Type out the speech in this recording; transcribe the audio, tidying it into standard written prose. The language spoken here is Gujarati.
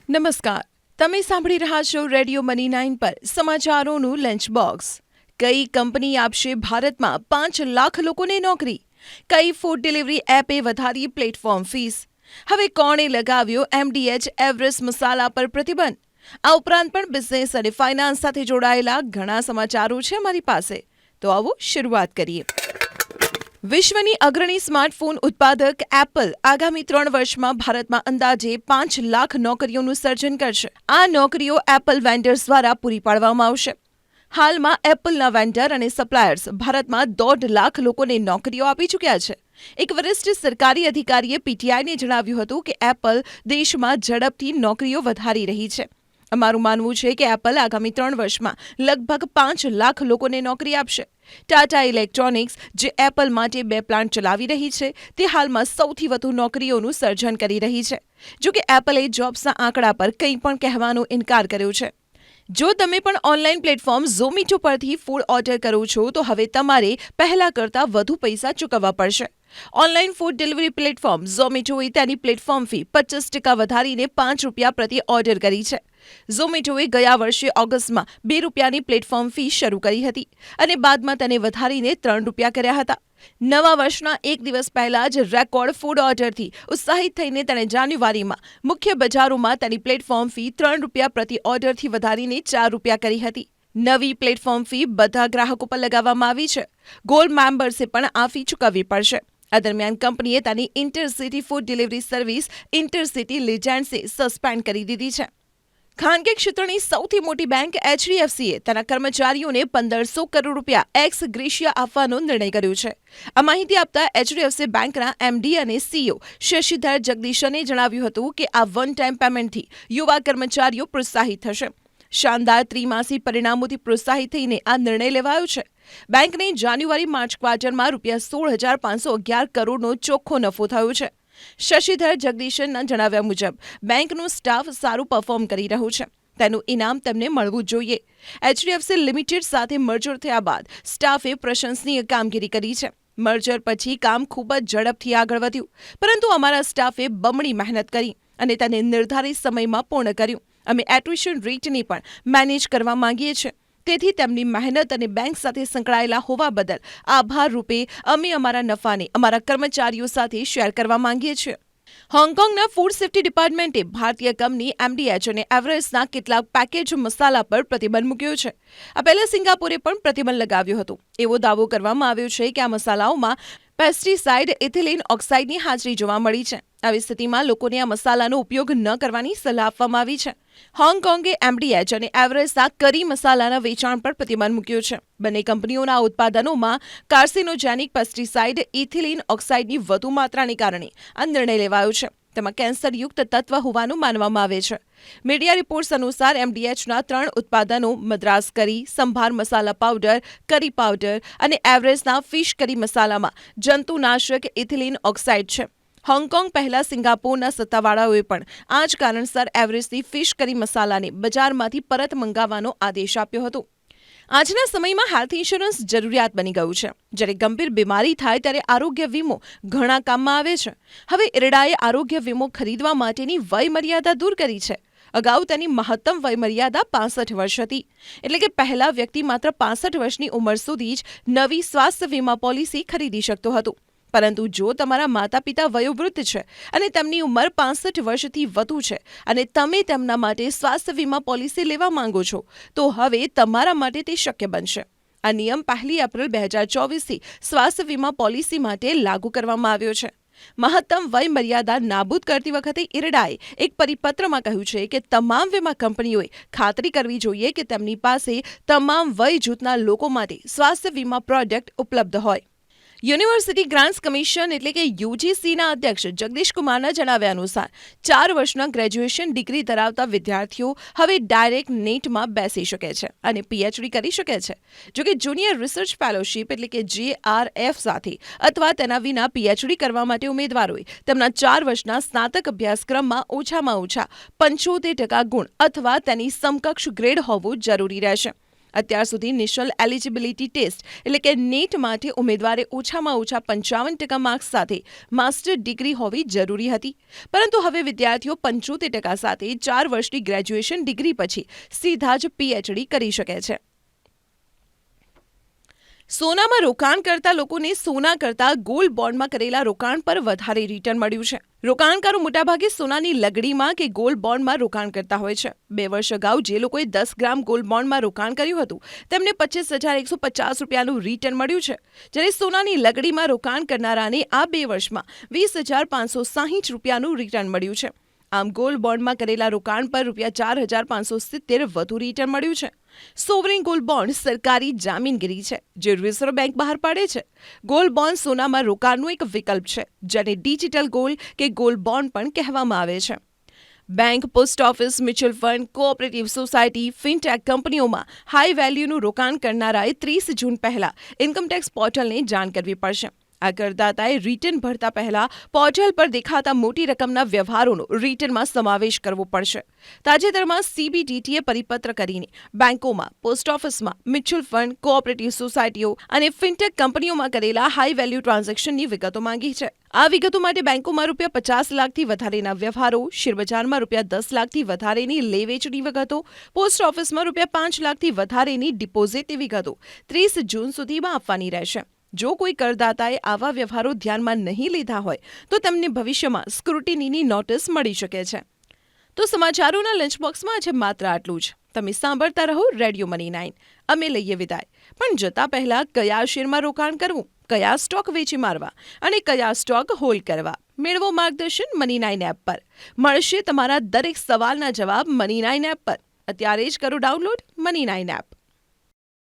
નમસ્કાર, તમે સાંભળી રહ્યા છો રેડિયો મની 9 પર સમાચારોનું લંચ બોક્સ। કઈ કંપની આપશે ભારતમાં 5 લાખ લોકોને નોકરી? કઈ ફૂડ ડિલિવરી એપે વધારી પ્લેટફોર્મ ફીસ? હવે કોણે લગાવ્યો એમડીએચ એવરેસ્ટ મસાલા પર પ્રતિબંધ? આ ઉપરાંત પણ બિઝનેસ અને ફાઇનાન્સ સાથે જોડાયેલા ઘણા સમાચારો છે અમારી પાસે, તો આવો શરૂઆત કરીએ। વિશ્વની અગ્રણી સ્માર્ટફોન ઉત્પાદક એપલ આગામી 3 વર્ષમાં ભારતમાં અંદાજે 5 લાખ નોકરીઓનું સર્જન કરશે। આ નોકરીઓ એપલ વેન્ડર્સ દ્વારા પૂરી પાડવામાં આવશે। હાલમાં એપલના વેન્ડર અને સપ્લાયર્સ ભારતમાં 1.5 લાખ લોકોને નોકરીઓ આપી ચૂક્યા છે। એક વરિષ્ઠ સરકારી અધિકારીએ પીટીઆઈને જણાવ્યું હતું કે એપલ દેશમાં ઝડપથી નોકરીઓ વધારી રહી છે। અમારું માનવું છે કે એપલ આગામી 3 વર્ષમાં લગભગ 5 લાખ લોકોને નોકરી આપશે। ટાટા ઇલેક્ટ્રોનિક્સ, જે એપલ માટે 2 પ્લાન્ટ ચલાવી રહી છે, તે હાલમાં સૌથી વધુ નોકરીઓનું સર્જન કરી રહી છે। જો કે એપલે જોબ્સના આંકડા પર કંઈ પણ કહેવાનો ઇનકાર કર્યો છે। જો તમે પણ ઓનલાઈન પ્લેટફોર્મ ઝોમેટો પરથી ફૂડ ઓર્ડર કરો છો તો હવે તમારે પહેલા કરતાં વધુ પૈસા ચૂકવવા પડશે। ઓનલાઈન ફૂડ ડિલિવરી પ્લેટફોર્મ ઝોમેટોએ તેની પ્લેટફોર્મ ફી 50% વધારીને ₹5 પ્રતિ ઓર્ડર કરી છે। ઝોમેટોએ ગયા વર્ષે ઓગસ્ટમાં ₹2ની પ્લેટફોર્મ ફી શરૂ કરી હતી અને બાદમાં તેને વધારીને ₹3 કર્યા હતા। નવા વર્ષના એક દિવસ પહેલા જ રેકોર્ડ ફૂડ ઓર્ડરથી ઉત્સાહિત થઈને તેણે જાન્યુઆરીમાં મુખ્ય બજારોમાં તેની પ્લેટફોર્મ ફી ₹3 પ્રતિ ઓર્ડરથી વધારીને ₹4 કરી હતી। નવી પ્લેટફોર્મ ફી બધા ગ્રાહકો પર લગાવવામાં આવી છે। ગોલ્ડ મેમ્બર્સે પણ આ ફી ચૂકવવી પડશે। આ દરમિયાન કંપનીએ તેની intercity food delivery service intercity લીજેન્ડ્સે સસ્પેન્ડ કરી દીધી છે। ખાનગી ક્ષેત્રની સૌથી મોટી બેંક એચડીએફસીએ તેના કર્મચારીઓને ₹1,500 કરોડ એક્સ ગ્રેશિયા આપવાનો નિર્ણય કર્યો છે। આ માહિતી આપતા એચડીએફસી બેંકના એમડી અને સીઈઓ શશિધર જગદીશને જણાવ્યું હતું કે આ વન ટાઈમ પેમેન્ટથી યુવા કર્મચારીઓ પ્રોત્સાહિત થશે। શાનદાર ત્રિમાસી પરિણામોથી પ્રોત્સાહિત થઈને આ નિર્ણય લેવાયો છે। બેંકને જાન્યુઆરી-માર્ચ ક્વાર્ટરમાં ₹16,511 કરોડનો ચોખ્ખો નફો થયો છે। શશિધર જગદીશનના જણાવ્યા મુજબ બેંકનો સ્ટાફ સારું પરફોર્મ કરી રહ્યો છે, તેનું ઇનામ તેમને મળવું જોઈએ। એચડીએફસી લિમિટેડ સાથે મર્જર થયા બાદ સ્ટાફે પ્રશંસનીય કામગીરી કરી છે। મર્જર પછી કામ ખૂબ જ ઝડપથી આગળ વધ્યું, પરંતુ અમારા સ્ટાફે બમણી મહેનત કરી અને તેને નિર્ધારિત સમયમાં પૂર્ણ કર્યું। અમે એટ્રિશન રેટને પણ મેનેજ કરવા માંગીએ છીએ, તેથી તેમની મહેનત અને બેંક સાથે સંકળાયેલા હોવા બદલ આભાર રૂપે અમે અમારા નફાને અમારા કર્મચારીઓ સાથે શેર કરવા માંગીએ છીએ। હોંગકોંગના ફૂડ સેફ્ટી ડિપાર્ટમેન્ટે ભારતીય કંપની એમડીએચ અને એવરેસ્ટના કેટલાક પેકેજ મસાલા પર પ્રતિબંધ મૂક્યો છે। આ પહેલા સિંગાપુરે પણ પ્રતિબંધ લગાવ્યો હતો। એવો દાવો કરવામાં આવ્યો છે કે આ મસાલાઓમાં પેસ્ટિસાઇડ ઇથિલિન ઓક્સાઇડની હાજરી જોવા મળી છે। આવી સ્થિતિમાં લોકોને આ મસાલાનો ઉપયોગ ન કરવાની સલાહ આપવામાં આવી છે। હોંગકોંગે એમડીએચ અને એવરેસ્ટના કરી મસાલાના વેચાણ પર પ્રતિબંધ મૂક્યો છે। બંને કંપનીઓના ઉત્પાદનોમાં કાર્સિનોજેનિક પેસ્ટિસાઇડ ઇથિલિન ઓક્સાઇડની વધુ માત્રાને કારણે આ નિર્ણય લેવાયો છે। તેમાં કેન્સરયુક્ત તત્વ હોવાનું માનવામાં આવે છે। મીડિયા રિપોર્ટ્સ અનુસાર એમડીએચના 3 ઉત્પાદનો મદ્રાસ કરી, સંભાર મસાલા પાવડર, કરી પાવડર અને એવરેસ્ટના ફિશ કરી મસાલામાં જંતુનાશક ઇથિલિન ઓક્સાઇડ છે। હોંગકોંગ પહેલા સિંગાપોરના સત્તાવાળાઓએ પણ આ જ કારણસર એવરેસ્ટની ફિશ કરી મસાલાને બજારમાંથી પરત મંગાવવાનો આદેશ આપ્યો હતો। આજના સમયમાં હેલ્થ ઇન્સ્યોરન્સ જરૂરિયાત બની ગયું છે। જ્યારે ગંભીર બીમારી થાય ત્યારે આરોગ્ય વીમો ઘણા કામમાં આવે છે। હવે ઇરડાએ આરોગ્ય વીમો ખરીદવા માટેની વય મર્યાદા દૂર કરી છે। અગાઉ તેની મહત્તમ વય મર્યાદા 65 વર્ષ હતી, એટલે કે પહેલા વ્યક્તિ માત્ર 65 વર્ષની ઉંમર સુધી જ નવી સ્વાસ્થ્ય વીમા પોલિસી ખરીદી શકતો હતો। પરંતુ જો તમારા માતા પિતા વયોવૃદ્ધ છે અને તેમની ઉંમર 65 વર્ષથી વધુ છે અને તમે તેમના માટે સ્વાસ્થ્ય વીમા પોલિસી લેવા માંગો છો, તો હવે તમારા માટે તે શક્ય બનશે। આ નિયમ 1 એપ્રિલ 2024થી સ્વાસ્થ્ય વીમા પોલિસી માટે લાગુ કરવામાં આવ્યો છે। મહત્તમ વય મર્યાદા નાબૂદ કરતી વખતે ઇરડાએ એક પરિપત્રમાં કહ્યું છે કે તમામ વીમા કંપનીઓએ ખાતરી કરવી જોઈએ કે તેમની પાસે તમામ વય જૂથના લોકો માટે સ્વાસ્થ્ય વીમા પ્રોડક્ટ ઉપલબ્ધ હોય। યુનિવર્સિટી ગ્રાન્ટ્સ કમિશન એટલે કે યુજીસીના અધ્યક્ષ જગદીશ કુમારના જણાવ્યા અનુસાર 4 વર્ષના ગ્રેજ્યુએશન ડિગ્રી ધરાવતા વિદ્યાર્થીઓ હવે ડાયરેક્ટ નેટમાં બેસી શકે છે અને પીએચડી કરી શકે છે। જોકે જુનિયર રિસર્ચ ફેલોશિપ એટલે કે JRF સાથે અથવા તેના વિના પીએચડી કરવા માટે ઉમેદવારોએ તેમના 4 વર્ષના સ્નાતક અભ્યાસક્રમમાં ઓછામાં ઓછા 75% ગુણ અથવા તેની સમકક્ષ ગ્રેડ હોવું જરૂરી રહેશે। અત્યાર સુધી નેશનલ એલિજિબિલિટી ટેસ્ટ એટલે કે નેટ માટે ઉમેદવારે ઓછામાં ઓછા 55% માર્ક્સ સાથે માસ્ટર ડિગ્રી હોવી જરૂરી હતી, પરંતુ હવે વિદ્યાર્થીઓ 75% સાથે 4 વર્ષની ગ્રેજ્યુએશન ડિગ્રી પછી સીધા જ PhD કરી શકે છે. સોનામાં રોકાણ કરતા લોકોને સોના કરતાં ગોલ્ડ બોન્ડમાં કરેલા રોકાણ પર વધારે રિટર્ન મળ્યું છે. રોકાણકારો મોટાભાગે સોનાની લગડીમાં કે ગોલ્ડ બોન્ડમાં રોકાણ કરતા હોય છે. 2 વર્ષ અગાઉ જે લોકોએ 10 ગ્રામ ગોલ્ડ બોન્ડમાં રોકાણ કર્યું હતું તેમને 25,150 રૂપિયાનું રિટર્ન મળ્યું છે, જ્યારે સોનાની લગડીમાં રોકાણ કરનારાને આ 2 વર્ષમાં 20,560 રૂપિયાનું રિટર્ન મળ્યું છે. આમ ગોલ્ડ બોન્ડમાં કરેલા રોકાણ પર ₹4,570 વધુ રિટર્ન મળ્યું છે. સોવરિન ગોલ્ડ બોન્ડ સરકારી જામીનગીરી છે જે રિઝર્વ બેંક બહાર પાડે છે. ગોલ્ડ બોન્ડ સોનામાં રોકાણનો એક વિકલ્પ છે, જેને ડિજિટલ ગોલ્ડ કે ગોલ્ડ બોન્ડ પણ કહેવામાં આવે છે. Bank, post office, mutual fund, cooperative society, fintech કંપનીઓમાં હાઈ વેલ્યુનું રોકાણ કરનારાએ 30 જૂન પહેલા ઇન્કમટેક્સ પોર્ટલને જાણ કરવી પડશે. આ કરદાતાએ રિટર્ન ભરતા પહેલા પોર્ટલ પર દેખાતા મોટી રકમના વ્યવહારોનો રિટર્નમાં સમાવેશ કરવો પડશે. તાજેતરમાં CBDTએ પરિપત્ર કરીને બેંકોમાં, પોસ્ટ ઓફિસમાં, મ્યુચ્યુઅલ ફંડ, કોઓપરેટિવ સોસાયટીઓ અને ફિનટેક કંપનીઓમાં કરેલા હાઈ વેલ્યુ ટ્રાન્ઝેક્શનની વિગતો માંગી છે. આ વિગતો માટે બેંકોમાં ₹50 લાખથી વધારેના વ્યવહારો, શેરબજારમાં ₹10 લાખથી વધારેની લે-વેચની વિગતો, પોસ્ટ ઓફિસમાં ₹5 લાખથી વધારેની ડિપોઝિટની વિગતો 30 જૂન સુધીમાં આપવાની રહેશે. જો કોઈ કરદાતાએ આવા વ્યવહારો ધ્યાનમાં નહીં લીધા હોય તો તેમને ભવિષ્યમાં સ્ક્રુટિનીની નોટિસ મળી શકે છે. તો સમાચારોના લંચ બોક્સમાં આજે માત્ર આટલું જ. તમે સાંભળતા રહો રેડિયો મની 9. અમે લઈએ વિદાય, પણ જતા પહેલા કયા શેરમાં રોકાણ કરવું, કયા સ્ટોક વેચી મારવા અને કયા સ્ટોક હોલ્ડ કરવા, મેળવો માર્ગદર્શન મની 9 એપ પર. મળશે તમારા દરેક સવાલના જવાબ મની 9 એપ પર. અત્યારે જ કરો ડાઉનલોડ મની 9 એપ.